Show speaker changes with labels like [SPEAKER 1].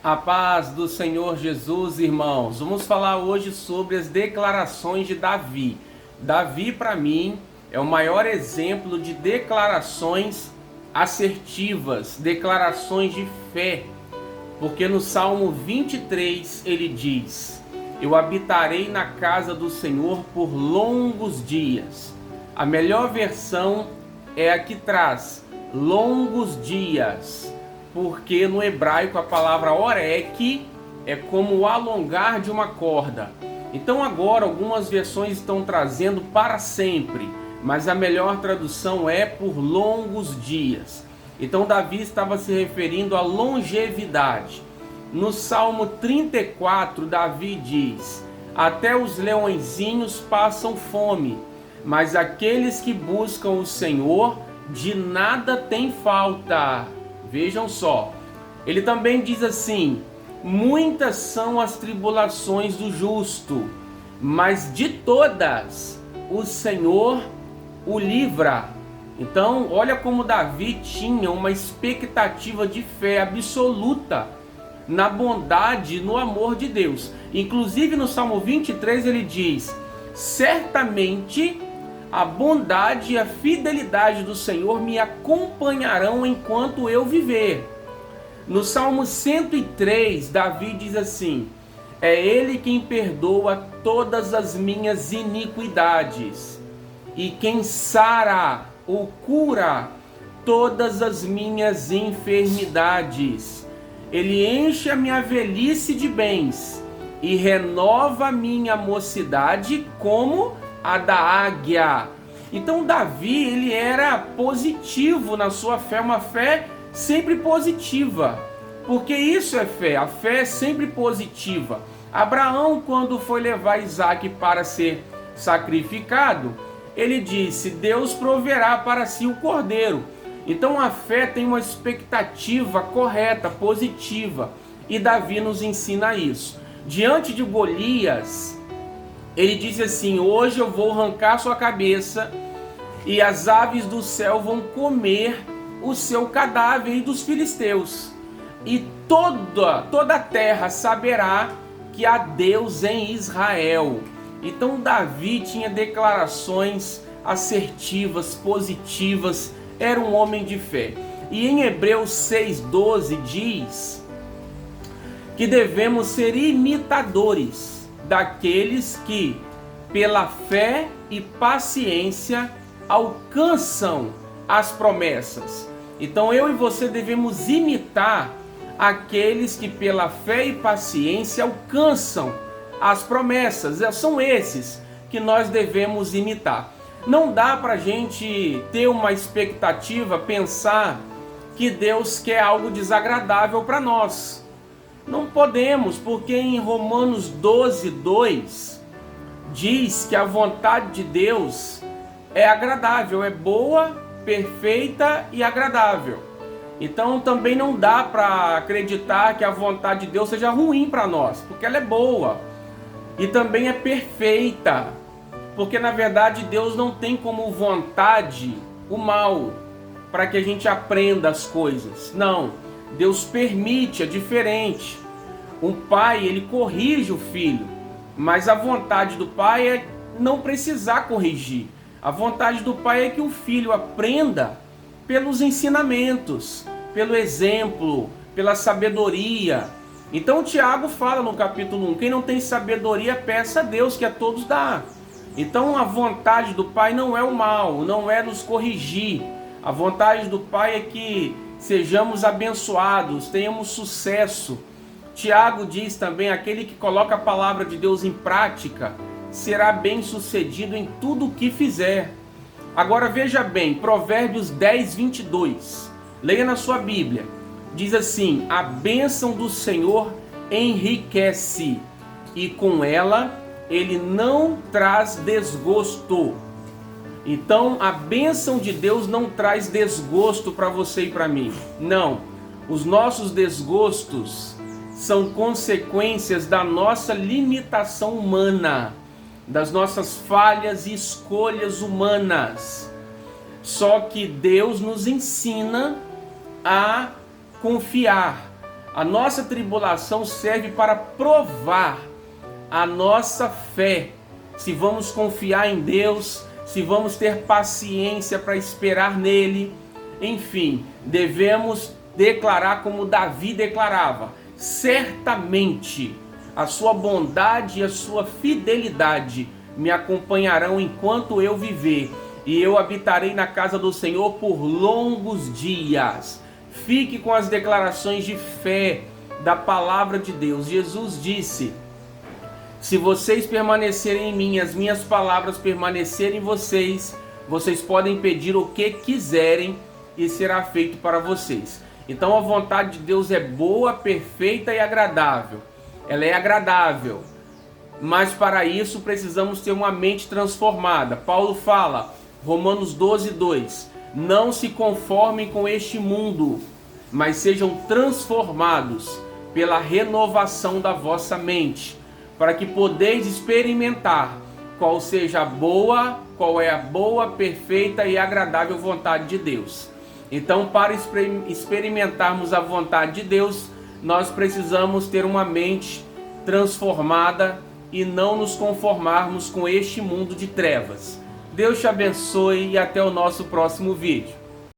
[SPEAKER 1] A paz do Senhor Jesus, irmãos. Vamos falar hoje sobre as declarações de Davi. Davi, para mim, é o maior exemplo de declarações assertivas, declarações de fé. Porque no Salmo 23 ele diz: eu habitarei na casa do Senhor por longos dias. A melhor versão é a que traz longos dias, porque no hebraico a palavra orek é como o alongar de uma corda. Então agora algumas versões estão trazendo para sempre, mas a melhor tradução é por longos dias. Então Davi estava se referindo à longevidade. No Salmo 34, Davi diz: até os leõezinhos passam fome, mas aqueles que buscam o Senhor de nada tem falta. Vejam só, ele também diz assim: muitas são as tribulações do justo, mas de todas o Senhor o livra. Então, olha como Davi tinha uma expectativa de fé absoluta na bondade e no amor de Deus. Inclusive no Salmo 23 ele diz: certamente a bondade e a fidelidade do Senhor me acompanharão enquanto eu viver. No Salmo 103, Davi diz assim: é Ele quem perdoa todas as minhas iniquidades e quem sara ou cura todas as minhas enfermidades. Ele enche a minha velhice de bens e renova a minha mocidade como a da águia. Então Davi, ele era positivo na sua fé, uma fé sempre positiva, porque isso é fé, a fé é sempre positiva. Abraão, quando foi levar Isaac para ser sacrificado, ele disse: Deus proverá para si o cordeiro. Então a fé tem uma expectativa correta, positiva, e Davi nos ensina isso. Diante de Golias, ele disse assim: hoje eu vou arrancar sua cabeça e as aves do céu vão comer o seu cadáver, e dos filisteus. E toda a terra saberá que há Deus em Israel. Então Davi tinha declarações assertivas, positivas, era um homem de fé. E em Hebreus 6,12 diz que devemos ser imitadores daqueles que, pela fé e paciência, alcançam as promessas. Então eu e você devemos imitar aqueles que, pela fé e paciência, alcançam as promessas. São esses que nós devemos imitar. Não dá para a gente ter uma expectativa, pensar que Deus quer algo desagradável para nós. Não podemos, porque em Romanos 12:2 diz que a vontade de Deus é agradável, é boa, perfeita e agradável. Então também não dá para acreditar que a vontade de Deus seja ruim para nós, porque ela é boa e também é perfeita, porque na verdade Deus não tem como vontade o mal, para que a gente aprenda as coisas. Não, Deus permite, é diferente. Um pai, ele corrige o filho, mas a vontade do pai é não precisar corrigir. A vontade do pai é que o filho aprenda pelos ensinamentos, pelo exemplo, pela sabedoria. Então Tiago fala no capítulo 1, quem não tem sabedoria, peça a Deus, que a todos dá. Então a vontade do pai não é o mal, não é nos corrigir. A vontade do pai é que sejamos abençoados, tenhamos sucesso. Tiago diz também: aquele que coloca a palavra de Deus em prática será bem sucedido em tudo o que fizer. Agora veja bem, Provérbios 10:22, leia na sua Bíblia, diz assim: a bênção do Senhor enriquece, e com ela ele não traz desgosto. Então a bênção de Deus não traz desgosto para você e para mim. Não, os nossos desgostos são consequências da nossa limitação humana, das nossas falhas e escolhas humanas. Só que Deus nos ensina a confiar, A nossa tribulação serve para provar a nossa fé, se vamos confiar em Deus, se vamos ter paciência para esperar nele. Enfim, devemos declarar como Davi declarava: certamente a sua bondade e a sua fidelidade me acompanharão enquanto eu viver, e eu habitarei na casa do Senhor por longos dias. Fique com as declarações de fé da palavra de Deus. Jesus disse: se vocês permanecerem em mim, as minhas palavras permanecerem em vocês, vocês podem pedir o que quiserem e será feito para vocês. Então a vontade de Deus é boa, perfeita e agradável. Ela é agradável, mas para isso precisamos ter uma mente transformada. Paulo fala, Romanos 12:2, não se conformem com este mundo, mas sejam transformados pela renovação da vossa mente, para que podeis experimentar qual é a boa, perfeita e agradável vontade de Deus. Então, para experimentarmos a vontade de Deus, nós precisamos ter uma mente transformada e não nos conformarmos com este mundo de trevas. Deus te abençoe e até o nosso próximo vídeo.